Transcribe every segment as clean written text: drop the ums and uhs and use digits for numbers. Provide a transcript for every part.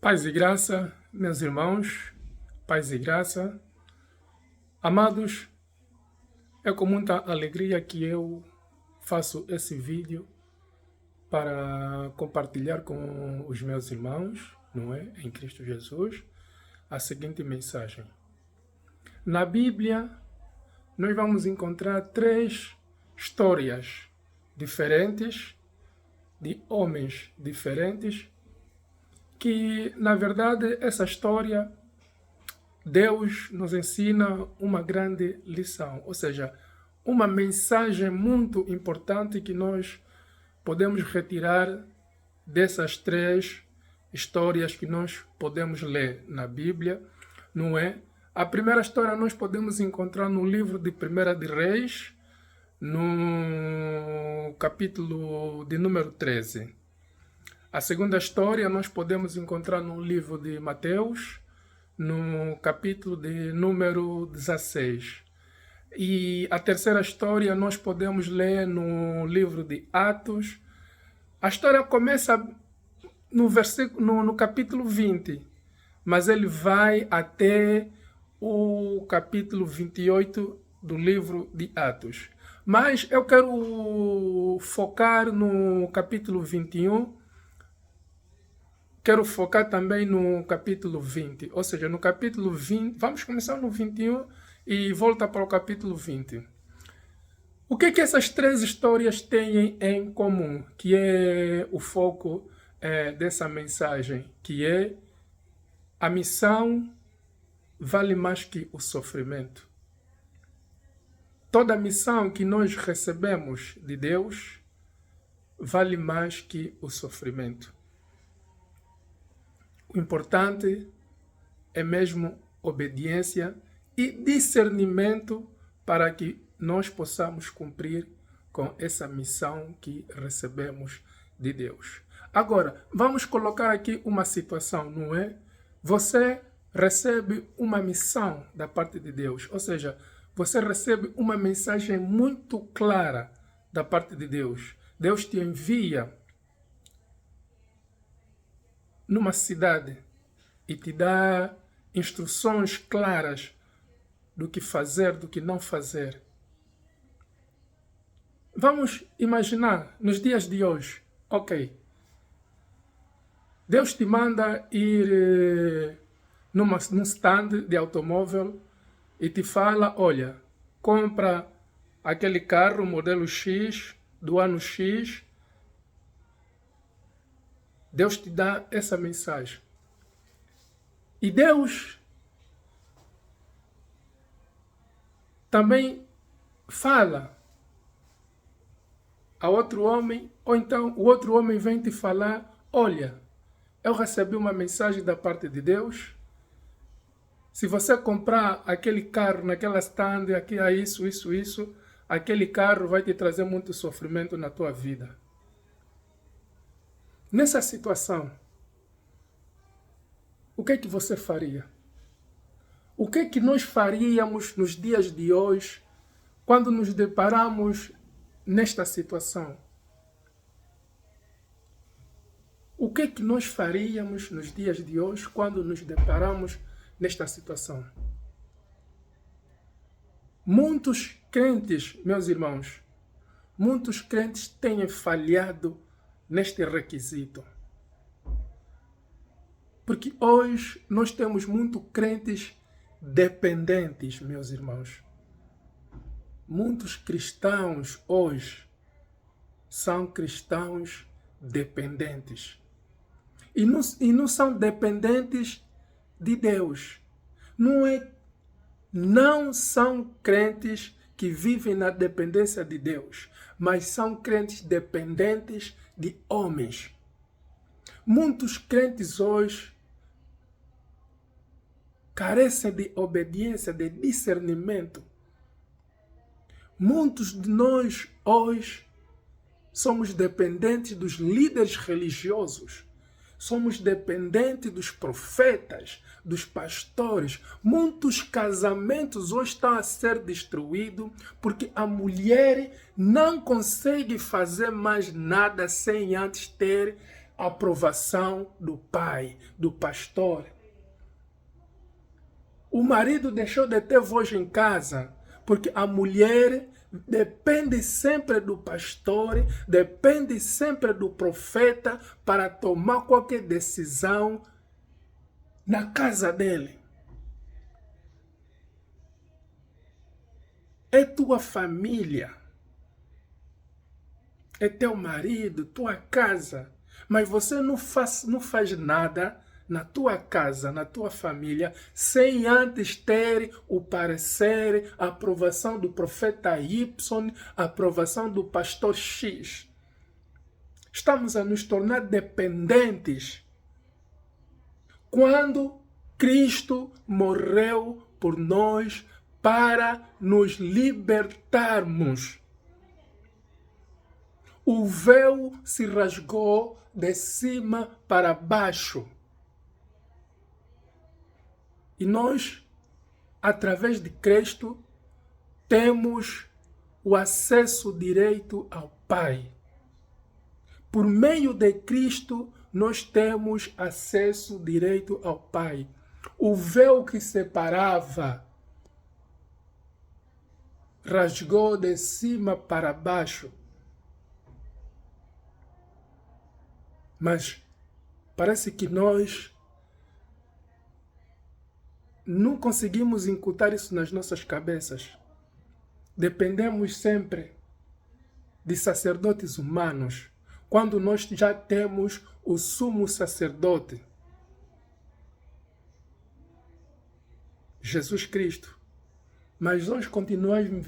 Paz e graça, meus irmãos, paz e graça. Amados, é com muita alegria que eu faço esse vídeo para compartilhar com os meus irmãos, não é? Em Cristo Jesus, a seguinte mensagem. Na Bíblia, nós vamos encontrar 3 histórias diferentes, de homens diferentes, que, na verdade, essa história, Deus nos ensina uma grande lição, ou seja, uma mensagem muito importante que nós podemos retirar dessas 3 histórias que nós podemos ler na Bíblia, não é? A primeira história nós podemos encontrar no livro de 1 de Reis, no capítulo de número 13. A segunda história nós podemos encontrar no livro de Mateus, no capítulo de número 16. E a terceira história nós podemos ler no livro de Atos. A história começa no capítulo 20, mas ele vai até o capítulo 28 do livro de Atos. Mas eu quero focar no capítulo 21, quero focar também no capítulo 20, ou seja, no capítulo 20, vamos começar no 21 e volta para o capítulo 20. O que essas 3 histórias têm em comum, que é o foco dessa mensagem, que é a missão vale mais que o sofrimento. Toda missão que nós recebemos de Deus vale mais que o sofrimento. O importante é mesmo obediência e discernimento para que nós possamos cumprir com essa missão que recebemos de Deus. Agora, vamos colocar aqui uma situação, não é? Você recebe uma missão da parte de Deus, ou seja, você recebe uma mensagem muito clara da parte de Deus. Deus te envia numa cidade e te dá instruções claras do que fazer, do que não fazer. Vamos imaginar nos dias de hoje, ok, Deus te manda ir num stand de automóvel e te fala, olha, compra aquele carro modelo X, do ano X. Deus te dá essa mensagem. E Deus também fala a outro homem, ou então o outro homem vem te falar, olha, eu recebi uma mensagem da parte de Deus. Se você comprar aquele carro naquela stand, aqui há isso, aquele carro vai te trazer muito sofrimento na tua vida. Nessa situação, o que você faria? O que nós faríamos nos dias de hoje quando nos deparamos nesta situação? O que nós faríamos nos dias de hoje quando nos deparamos nesta situação? Muitos crentes, meus irmãos, muitos crentes têm falhado neste requisito. Porque hoje nós temos muitos crentes dependentes, meus irmãos. Muitos cristãos hoje são cristãos dependentes. E não são dependentes de Deus. Não são crentes que vivem na dependência de Deus, mas são crentes dependentes de homens. Muitos crentes hoje carecem de obediência, de discernimento. Muitos de nós hoje somos dependentes dos líderes religiosos. Somos dependentes dos profetas, dos pastores. Muitos casamentos hoje estão a ser destruídos porque a mulher não consegue fazer mais nada sem antes ter a aprovação do pai, do pastor. O marido deixou de ter voz em casa, porque a mulher depende sempre do pastor, depende sempre do profeta para tomar qualquer decisão na casa dele. É tua família, é teu marido, tua casa, mas você não faz nada na tua casa, na tua família, sem antes ter o parecer, a aprovação do profeta Y, a aprovação do pastor X. Estamos a nos tornar dependentes. Quando Cristo morreu por nós para nos libertarmos, o véu se rasgou de cima para baixo. E nós, através de Cristo, temos o acesso direito ao Pai. Por meio de Cristo, nós temos acesso direito ao Pai. O véu que separava rasgou de cima para baixo. Mas parece que nós não conseguimos incutir isso nas nossas cabeças. Dependemos sempre de sacerdotes humanos, quando nós já temos o sumo sacerdote, Jesus Cristo. Mas nós continuamos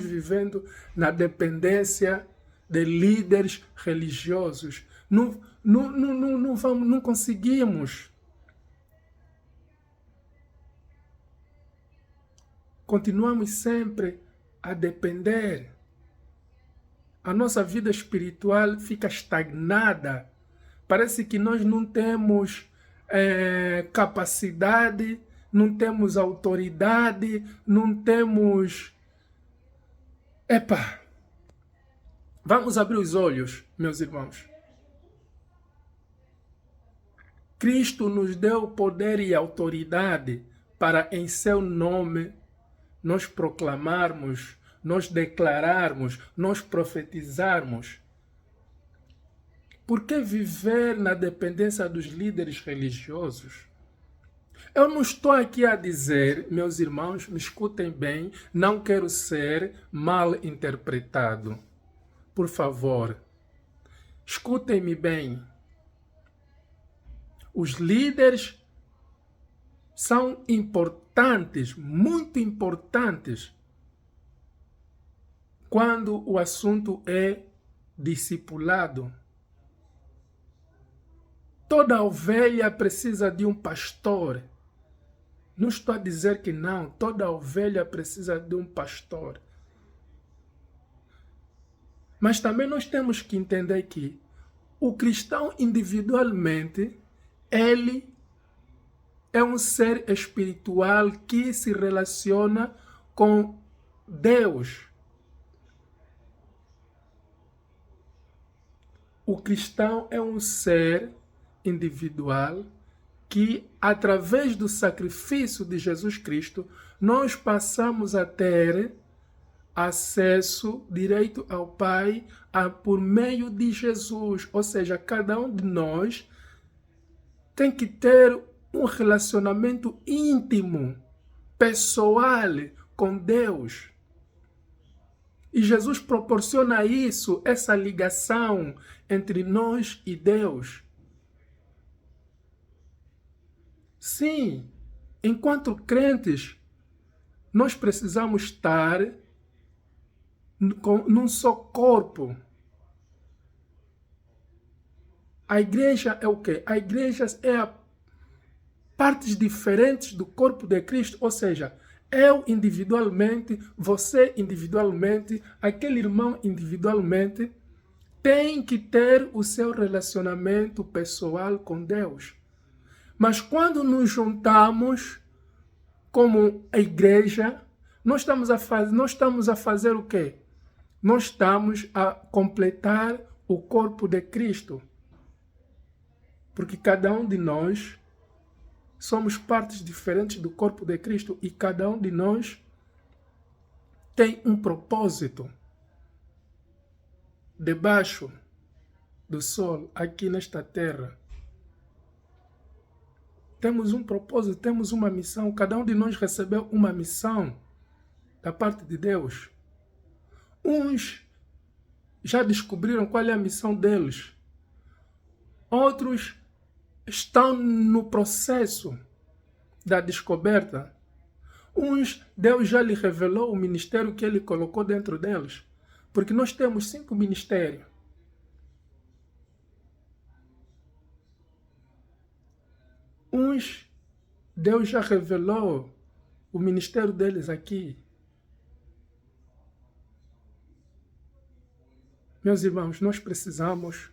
vivendo na dependência de líderes religiosos. Não conseguimos. Continuamos sempre a depender. A nossa vida espiritual fica estagnada. Parece que nós não temos capacidade, não temos autoridade, não temos... Vamos abrir os olhos, meus irmãos. Cristo nos deu poder e autoridade para, em seu nome, nós proclamarmos, nós declararmos, nós profetizarmos. Por que viver na dependência dos líderes religiosos? Eu não estou aqui a dizer, meus irmãos, me escutem bem, não quero ser mal interpretado. Por favor, escutem-me bem. Os líderes são importantes, muito importantes, quando o assunto é discipulado. Toda ovelha precisa de um pastor. Não estou a dizer que não, toda ovelha precisa de um pastor. Mas também nós temos que entender que o cristão individualmente, ele é um ser espiritual que se relaciona com Deus. O cristão é um ser individual que, através do sacrifício de Jesus Cristo, nós passamos a ter acesso direito ao Pai por meio de Jesus. Ou seja, cada um de nós tem que ter um relacionamento íntimo, pessoal com Deus. E Jesus proporciona isso, essa ligação entre nós e Deus. Sim, enquanto crentes, nós precisamos estar num só corpo. A igreja é o quê? A igreja é partes diferentes do corpo de Cristo, ou seja, eu individualmente, você individualmente, aquele irmão individualmente, tem que ter o seu relacionamento pessoal com Deus. Mas quando nos juntamos como a igreja, nós estamos a fazer o quê? Nós estamos a completar o corpo de Cristo. Porque cada um de nós somos partes diferentes do corpo de Cristo e cada um de nós tem um propósito debaixo do sol, aqui nesta terra. Temos um propósito, temos uma missão. Cada um de nós recebeu uma missão da parte de Deus. Uns já descobriram qual é a missão deles. Outros estão no processo da descoberta. Uns, Deus já lhe revelou o ministério que Ele colocou dentro deles. Porque nós temos 5 ministérios. Uns, Deus já revelou o ministério deles aqui. Meus irmãos, nós precisamos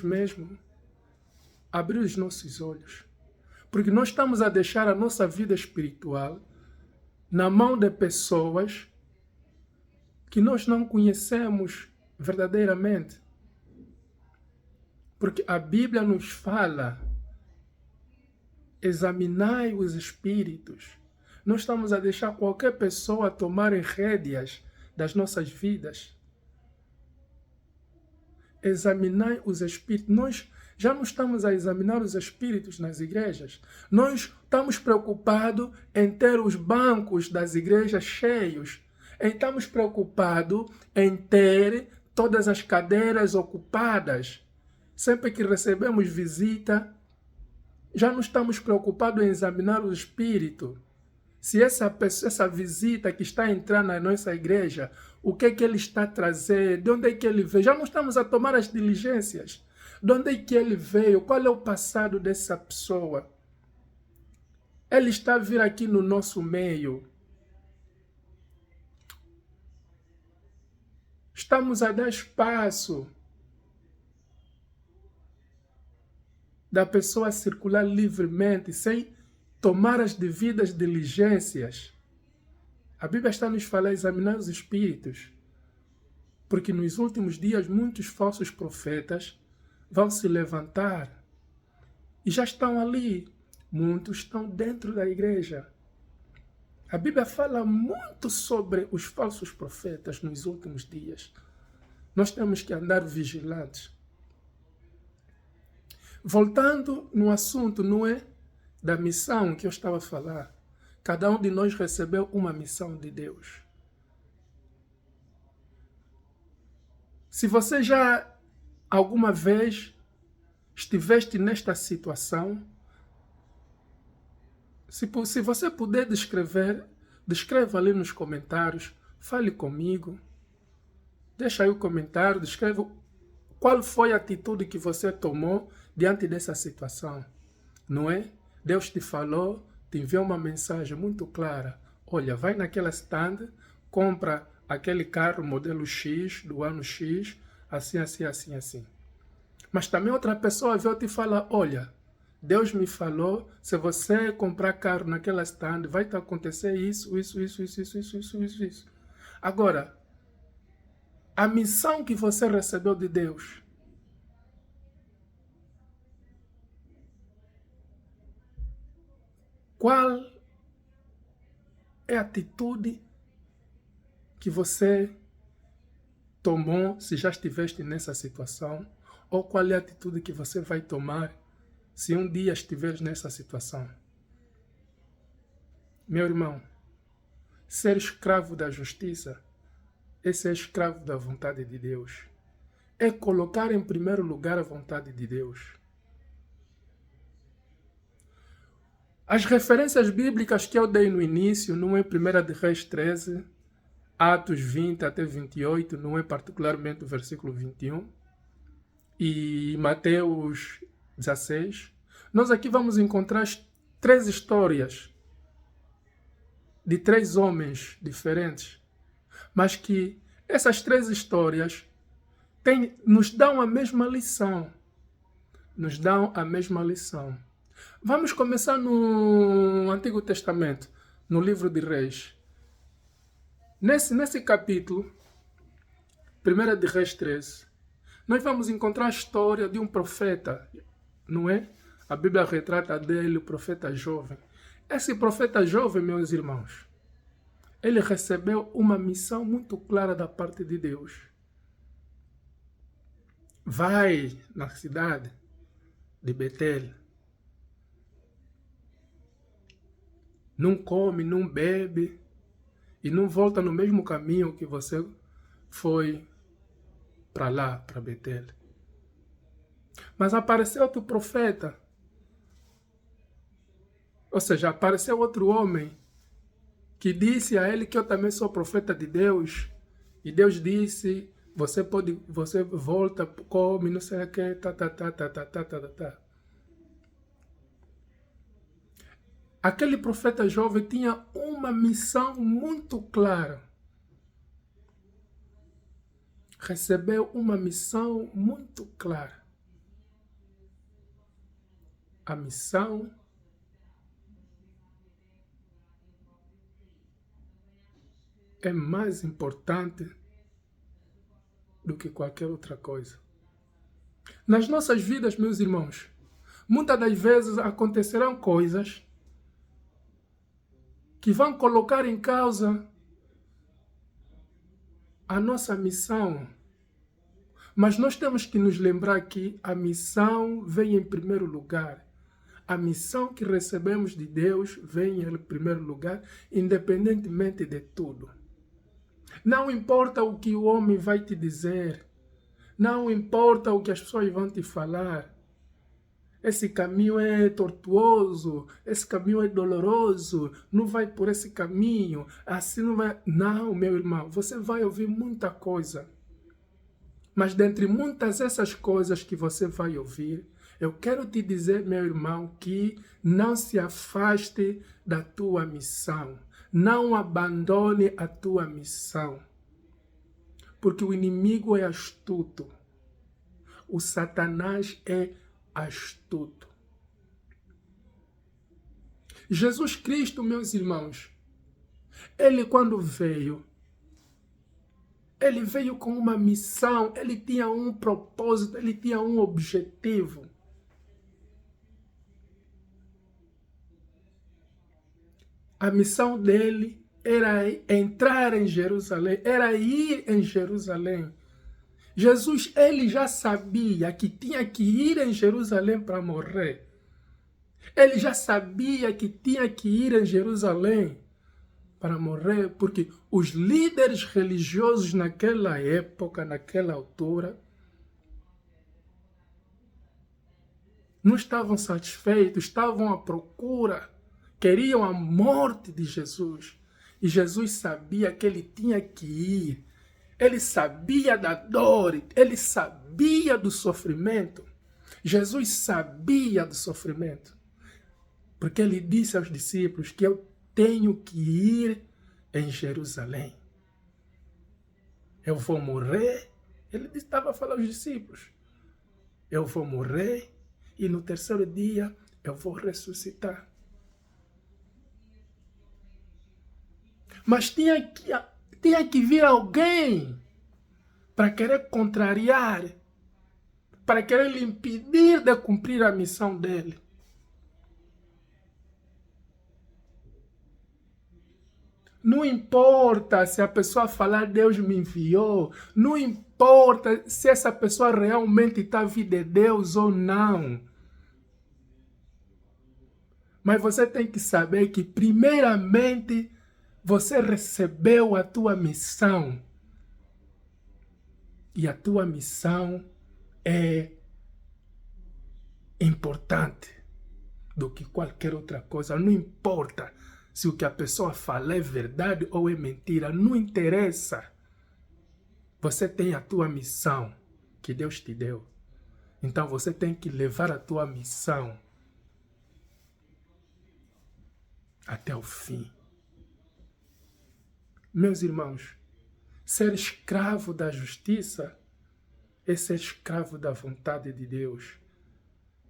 mesmo abrir os nossos olhos. Porque nós estamos a deixar a nossa vida espiritual na mão de pessoas que nós não conhecemos verdadeiramente. Porque a Bíblia nos fala, examinai os espíritos. Nós estamos a deixar qualquer pessoa tomar rédeas das nossas vidas. Examinai os espíritos. Nós já não estamos a examinar os espíritos nas igrejas. Nós estamos preocupados em ter os bancos das igrejas cheios. Estamos preocupados em ter todas as cadeiras ocupadas. Sempre que recebemos visita, já não estamos preocupados em examinar o espírito. Se essa visita que está a entrar na nossa igreja, o que é que ele está a trazer, de onde é que ele veio, já não estamos a tomar as diligências. De onde é que ele veio, qual é o passado dessa pessoa. Ele está a vir aqui no nosso meio. Estamos a dar espaço da pessoa circular livremente, sem tomar as devidas diligências. A Bíblia está a nos falar, examinar os espíritos, porque nos últimos dias muitos falsos profetas vão se levantar e já estão ali. Muitos estão dentro da igreja. A Bíblia fala muito sobre os falsos profetas nos últimos dias. Nós temos que andar vigilantes. Voltando no assunto, não é? Da missão que eu estava a falar. Cada um de nós recebeu uma missão de Deus. Se você já alguma vez estiveste nesta situação, se você puder descreva ali nos comentários, fale comigo, deixa aí o comentário, descreva qual foi a atitude que você tomou diante dessa situação, não é? Deus te falou, te enviou uma mensagem muito clara. Olha, vai naquela stand, compra aquele carro modelo X, do ano X, assim, assim, assim, assim. Mas também outra pessoa veio te falar, olha, Deus me falou, se você comprar carro naquela stand, vai te acontecer isso. Agora, a missão que você recebeu de Deus, qual é a atitude que você tomou se já estiveste nessa situação? Ou qual é a atitude que você vai tomar se um dia estiveres nessa situação? Meu irmão, ser escravo da justiça é ser escravo da vontade de Deus. É colocar em primeiro lugar a vontade de Deus. As referências bíblicas que eu dei no início, não é 1 de Reis 13, Atos 20 até 28, não é particularmente o versículo 21, e Mateus 16, nós aqui vamos encontrar 3 histórias de 3 homens diferentes, mas que essas 3 histórias nos dão a mesma lição. Nos dão a mesma lição. Vamos começar no Antigo Testamento, no livro de Reis. Nesse capítulo, 1 de Reis 13, nós vamos encontrar a história de um profeta, não é? A Bíblia retrata dele, o profeta jovem. Esse profeta jovem, meus irmãos, ele recebeu uma missão muito clara da parte de Deus. Vai na cidade de Betel. Não come, não bebe e não volta no mesmo caminho que você foi para lá, para Betel. Mas apareceu outro profeta. Ou seja, apareceu outro homem que disse a ele que eu também sou profeta de Deus. E Deus disse, você volta, come, não sei o que, tá. Aquele profeta jovem tinha uma missão muito clara. Recebeu uma missão muito clara. A missão é mais importante do que qualquer outra coisa. Nas nossas vidas, meus irmãos, muitas das vezes acontecerão coisas que vão colocar em causa a nossa missão. Mas nós temos que nos lembrar que a missão vem em primeiro lugar. A missão que recebemos de Deus vem em primeiro lugar, independentemente de tudo. Não importa o que o homem vai te dizer. Não importa o que as pessoas vão te falar. Esse caminho é tortuoso, esse caminho é doloroso, não vai por esse caminho, assim não vai... Não, meu irmão, você vai ouvir muita coisa. Mas dentre muitas essas coisas que você vai ouvir, eu quero te dizer, meu irmão, que não se afaste da tua missão. Não abandone a tua missão. Porque o inimigo é astuto. O Satanás é astuto. Jesus Cristo, meus irmãos, ele quando veio, ele veio com uma missão, ele tinha um propósito, ele tinha um objetivo. A missão dele era entrar em Jerusalém, era ir em Jerusalém. Jesus, ele já sabia que tinha que ir em Jerusalém para morrer. Ele já sabia que tinha que ir em Jerusalém para morrer, porque os líderes religiosos naquela época, naquela altura, não estavam satisfeitos, estavam à procura, queriam a morte de Jesus. E Jesus sabia que ele tinha que ir. Ele sabia da dor, ele sabia do sofrimento. Jesus sabia do sofrimento. Porque ele disse aos discípulos que eu tenho que ir em Jerusalém. Eu vou morrer. Ele estava a falar aos discípulos. Eu vou morrer e no terceiro dia eu vou ressuscitar. Mas tinha que vir alguém para querer contrariar, para querer lhe impedir de cumprir a missão dele. Não importa se a pessoa falar Deus me enviou, não importa se essa pessoa realmente está vindo de Deus ou não. Mas você tem que saber que primeiramente você recebeu a tua missão. E a tua missão é importante do que qualquer outra coisa. Não importa se o que a pessoa fala é verdade ou é mentira. Não interessa. Você tem a tua missão que Deus te deu. Então você tem que levar a tua missão até o fim. Meus irmãos, ser escravo da justiça é ser escravo da vontade de Deus.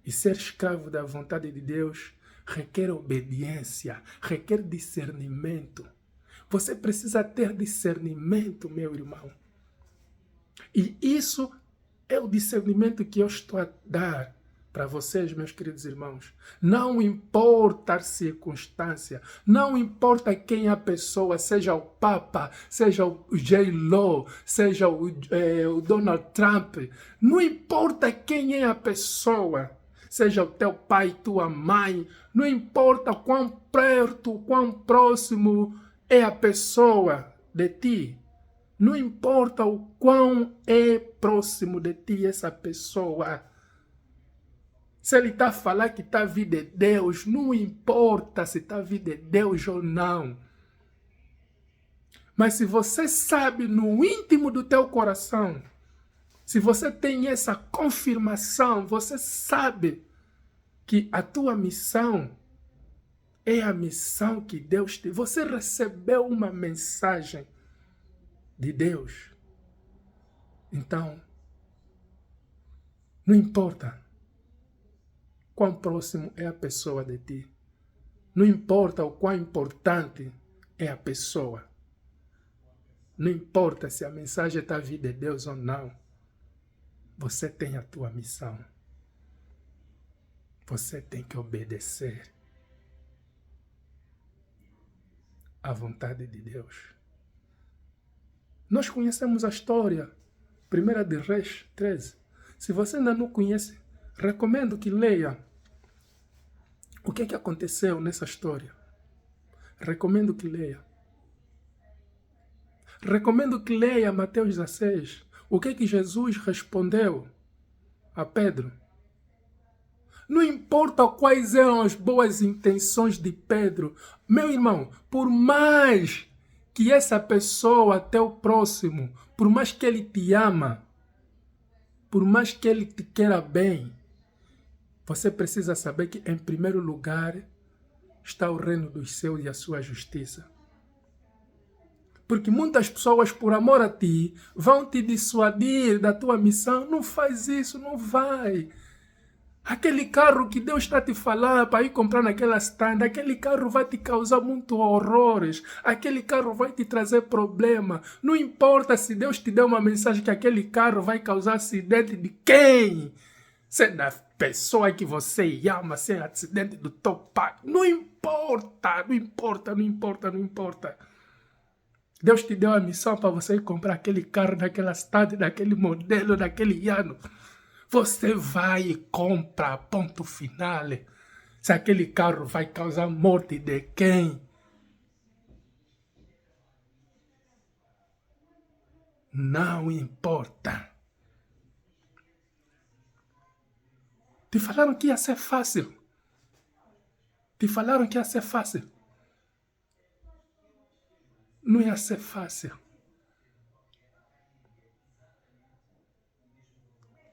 E ser escravo da vontade de Deus requer obediência, requer discernimento. Você precisa ter discernimento, meu irmão. E isso é o discernimento que eu estou a dar para vocês, meus queridos irmãos. Não importa a circunstância, não importa quem é a pessoa, seja o Papa, seja o J-Lo, seja o Donald Trump, não importa quem é a pessoa, seja o teu pai, tua mãe, não importa quão perto, quão próximo é a pessoa de ti, não importa o quão é próximo de ti essa pessoa. Se ele está a falar que está a vir de Deus, não importa se está a vir de Deus ou não. Mas se você sabe no íntimo do teu coração, se você tem essa confirmação, você sabe que a tua missão é a missão que Deus te... Você recebeu uma mensagem de Deus. Então, não importa quão próximo é a pessoa de ti. Não importa o quão importante é a pessoa. Não importa se a mensagem está vindo de Deus ou não. Você tem a tua missão. Você tem que obedecer à vontade de Deus. Nós conhecemos a história, 1 de Reis 13. Se você ainda não conhece, recomendo que leia o que aconteceu nessa história. Recomendo que leia. Recomendo que leia Mateus 16. O que Jesus respondeu a Pedro. Não importa quais eram as boas intenções de Pedro. Meu irmão, por mais que essa pessoa, teu próximo, por mais que ele te ama, por mais que ele te queira bem, você precisa saber que, em primeiro lugar, está o reino dos céus e a sua justiça. Porque muitas pessoas, por amor a ti, vão te dissuadir da tua missão. Não faz isso, não vai. Aquele carro que Deus está te falando para ir comprar naquela stand, aquele carro vai te causar muitos horrores. Aquele carro vai te trazer problema. Não importa se Deus te deu uma mensagem que aquele carro vai causar acidente de quem? Se é da pessoa que você ama, se é acidente do teu pai. Não importa, não importa, não importa, não importa. Deus te deu a missão para você ir comprar aquele carro daquela cidade, daquele modelo, daquele ano. Você vai e compra, ponto final. Se aquele carro vai causar morte de quem? Não importa. Te falaram que ia ser fácil. Te falaram que ia ser fácil. Não ia ser fácil.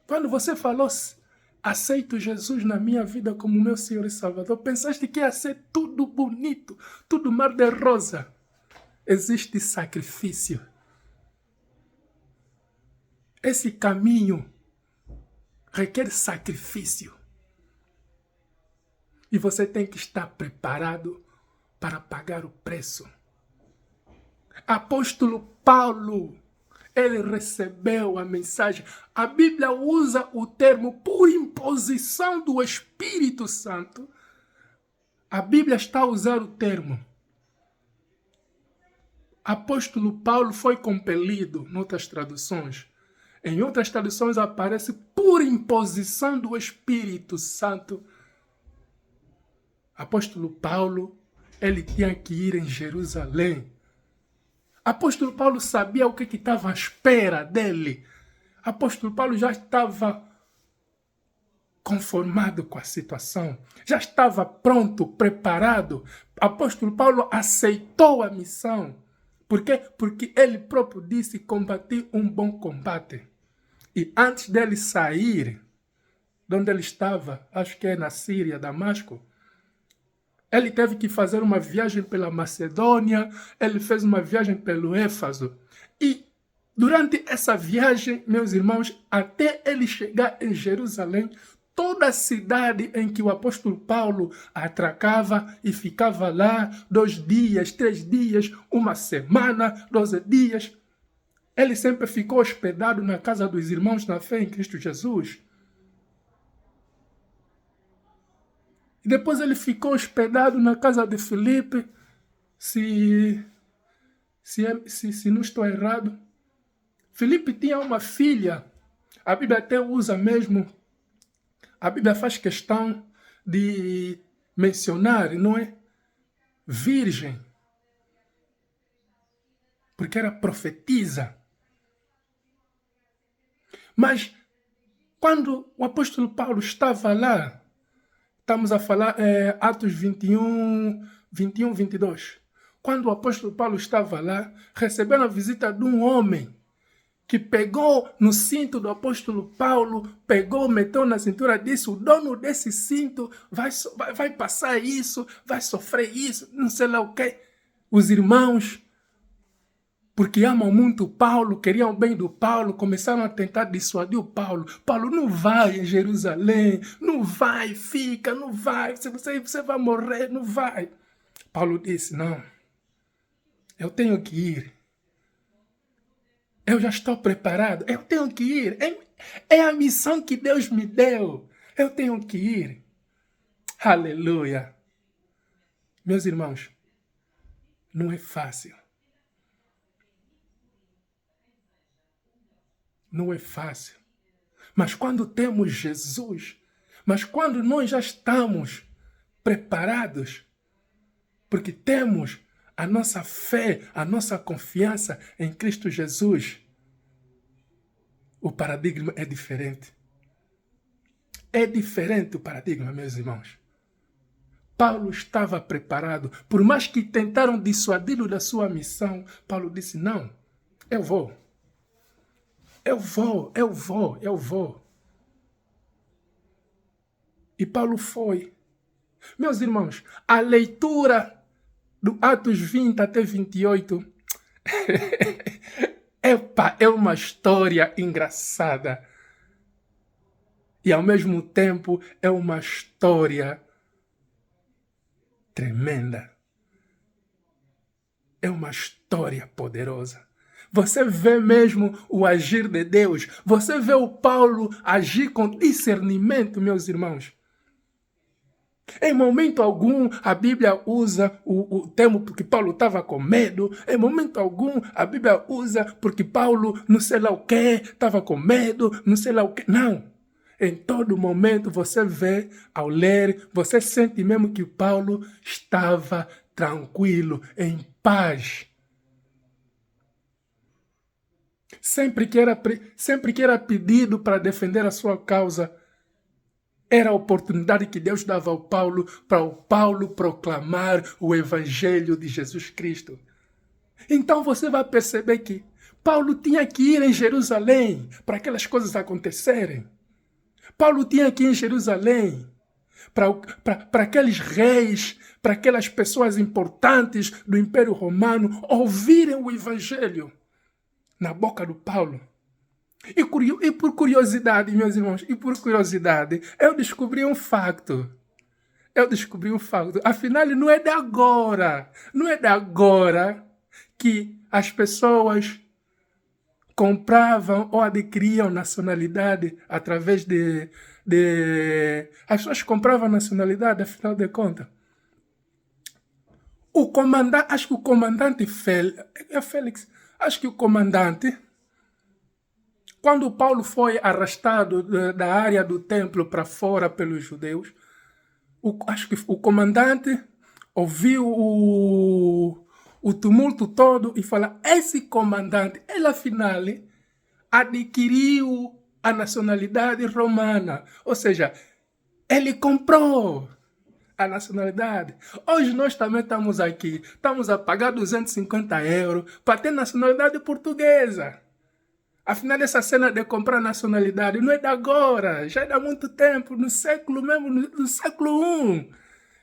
Quando você falou, aceito Jesus na minha vida como meu Senhor e Salvador, pensaste que ia ser tudo bonito, tudo mar de rosa. Existe sacrifício. Esse caminho requer sacrifício. E você tem que estar preparado para pagar o preço. Apóstolo Paulo, ele recebeu a mensagem. A Bíblia usa o termo por imposição do Espírito Santo. A Bíblia está a usar o termo. Apóstolo Paulo foi compelido, em outras traduções. Em outras traduções aparece por imposição do Espírito Santo. Apóstolo Paulo, ele tinha que ir em Jerusalém. Apóstolo Paulo sabia o que estava à espera dele. Apóstolo Paulo já estava conformado com a situação. Já estava pronto, preparado. Apóstolo Paulo aceitou a missão. Por quê? Porque ele próprio disse: combati um bom combate. E antes dele sair, de onde ele estava, acho que é na Síria, Damasco, ele teve que fazer uma viagem pela Macedônia, ele fez uma viagem pelo Éfaso. E durante essa viagem, meus irmãos, até ele chegar em Jerusalém, toda a cidade em que o apóstolo Paulo atracava e ficava lá 2 dias, 3 dias, uma semana, 12 dias, Ele sempre ficou hospedado na casa dos irmãos na fé em Cristo Jesus. E depois ele ficou hospedado na casa de Filipe, se não estou errado. Filipe tinha uma filha. A Bíblia até usa mesmo, a Bíblia faz questão de mencionar, não é? Virgem. Porque era profetisa. Mas quando o apóstolo Paulo estava lá, estamos a falar Atos 21, 22. Quando o apóstolo Paulo estava lá, recebendo a visita de um homem que pegou no cinto do apóstolo Paulo, pegou, meteu na cintura, disse: o dono desse cinto vai passar isso, vai sofrer isso, não sei lá o quê. Os irmãos, porque amam muito Paulo, queriam o bem do Paulo, começaram a tentar dissuadir o Paulo. Paulo, não vai em Jerusalém, não vai, fica, não vai, você vai morrer, não vai. Paulo disse: não, eu tenho que ir. Eu já estou preparado, eu tenho que ir. É a missão que Deus me deu. Eu tenho que ir. Aleluia. Meus irmãos, não é fácil. Não é fácil. Mas quando temos Jesus, mas quando nós já estamos preparados, porque temos a nossa fé, a nossa confiança em Cristo Jesus, o paradigma é diferente. É diferente o paradigma, meus irmãos. Paulo estava preparado. Por mais que tentaram dissuadi-lo da sua missão, Paulo disse: não, eu vou. Eu vou. E Paulo foi. Meus irmãos, a leitura do Atos 20 até 28 é uma história engraçada. E ao mesmo tempo é uma história tremenda. É uma história poderosa. Você vê mesmo o agir de Deus. Você vê o Paulo agir com discernimento, meus irmãos. Em momento algum, a Bíblia usa o termo porque Paulo estava com medo. Em momento algum, a Bíblia usa porque Paulo não sei lá o que, estava com medo, não sei lá o que. Não. Em todo momento você vê, ao ler, você sente mesmo que Paulo estava tranquilo, em paz. Sempre que era pedido para defender a sua causa, era a oportunidade que Deus dava ao Paulo para o Paulo proclamar o Evangelho de Jesus Cristo. Então você vai perceber que Paulo tinha que ir em Jerusalém para aquelas coisas acontecerem. Paulo tinha que ir em Jerusalém para aqueles reis, para aquelas pessoas importantes do Império Romano ouvirem o Evangelho na boca do Paulo. E por curiosidade, meus irmãos, eu descobri um facto. Afinal, não é de agora que as pessoas compravam ou adquiriam nacionalidade através as pessoas compravam nacionalidade, afinal de contas. Acho que o comandante Félix, quando Paulo foi arrastado da área do templo para fora pelos judeus, acho que o comandante ouviu o tumulto todo e falou: esse comandante, ele afinal adquiriu a nacionalidade romana. Ou seja, ele comprou a nacionalidade. Hoje nós também estamos aqui, estamos a pagar 250 euros para ter nacionalidade portuguesa. Afinal, essa cena de comprar nacionalidade não é de agora, já é de há muito tempo, no século I.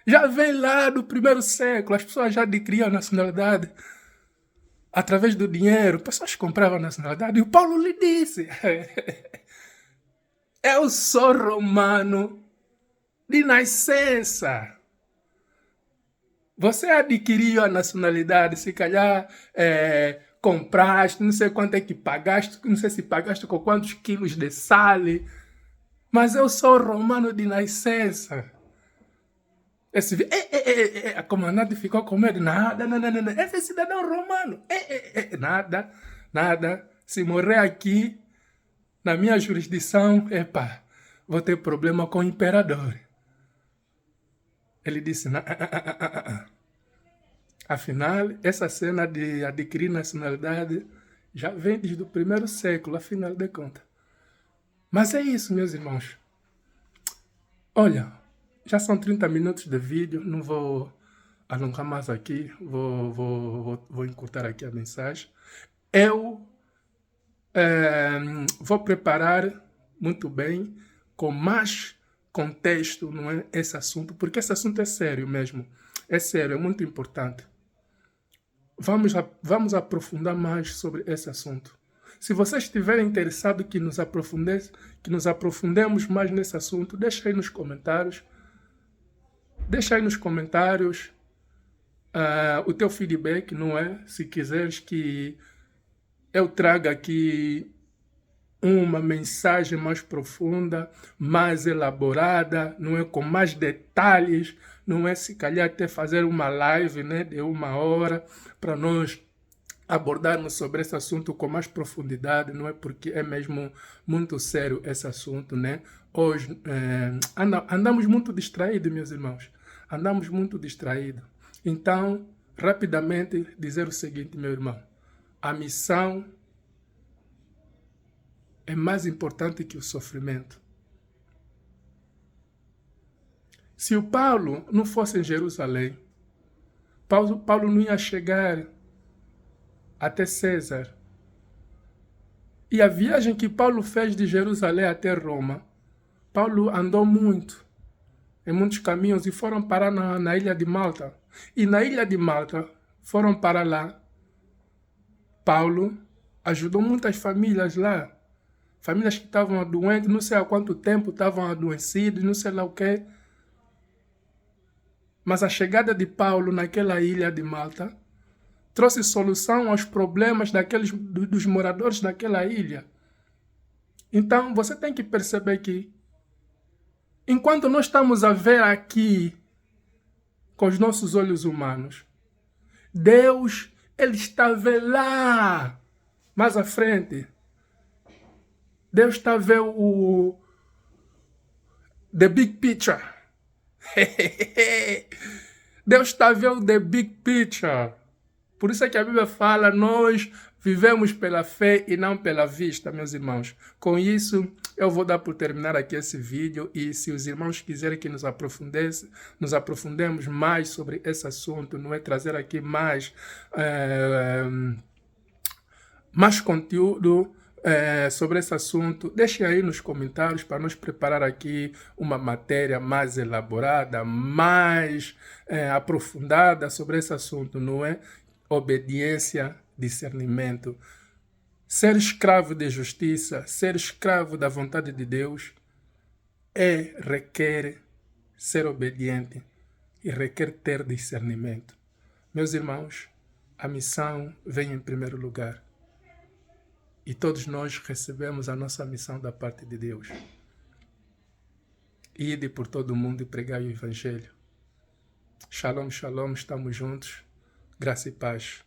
Já vem lá do primeiro século, as pessoas já adquiriam a nacionalidade através do dinheiro, pessoas compravam a nacionalidade. E o Paulo lhe disse: eu sou romano de nascença. Você adquiriu a nacionalidade, se calhar, compraste, não sei quanto é que pagaste, não sei se pagaste com quantos quilos de sal, mas eu sou romano de nascença. A comandante ficou com medo. Nada, não, não, não, não. Esse é cidadão romano. Nada, nada. Se morrer aqui, na minha jurisdição, vou ter problema com o imperador. Ele disse, não, afinal, essa cena de adquirir nacionalidade já vem desde o primeiro século, afinal de contas. Mas é isso, meus irmãos. Olha, já são 30 minutos de vídeo, não vou alongar mais aqui, vou encurtar aqui a mensagem. Eu vou preparar muito bem, com mais contexto, não é, esse assunto, porque esse assunto é sério mesmo. É sério, é muito importante. Vamos aprofundar mais sobre esse assunto. Se vocês estiverem interessados que nos aprofundemos mais nesse assunto, deixa aí nos comentários. Deixa aí nos comentários o teu feedback, não é? Se quiseres que eu traga aqui uma mensagem mais profunda, mais elaborada, não é? Com mais detalhes, não é? Se calhar até fazer uma live, né, de 1 hora para nós abordarmos sobre esse assunto com mais profundidade, não é? Porque é mesmo muito sério esse assunto, né? Hoje andamos muito distraídos, meus irmãos. Andamos muito distraídos. Então, rapidamente dizer o seguinte, meu irmão. A missão é mais importante que o sofrimento. Se o Paulo não fosse em Jerusalém, Paulo não ia chegar até César. E a viagem que Paulo fez de Jerusalém até Roma, Paulo andou muito, em muitos caminhos, e foram parar na ilha de Malta. E na ilha de Malta, foram para lá. Paulo ajudou muitas famílias lá. Famílias que estavam doentes, não sei há quanto tempo estavam adoecidas, não sei lá o quê. Mas a chegada de Paulo naquela ilha de Malta trouxe solução aos problemas dos moradores daquela ilha. Então, você tem que perceber que, enquanto nós estamos a ver aqui, com os nossos olhos humanos, Deus, Ele está a ver lá, mais à frente. Deus está a ver the big picture. Deus está a ver o the big picture. Por isso é que a Bíblia fala, nós vivemos pela fé e não pela vista, meus irmãos. Com isso, eu vou dar por terminar aqui esse vídeo, e se os irmãos quiserem que nos aprofundemos mais sobre esse assunto, não é, trazer aqui mais conteúdo sobre esse assunto, deixem aí nos comentários para nós preparar aqui uma matéria mais elaborada, mais aprofundada sobre esse assunto, não é? Obediência, discernimento. Ser escravo de justiça, ser escravo da vontade de Deus, requer ser obediente e requer ter discernimento. Meus irmãos, a missão vem em primeiro lugar. E todos nós recebemos a nossa missão da parte de Deus. Ide por todo o mundo e pregai o Evangelho. Shalom, shalom, estamos juntos. Graça e paz.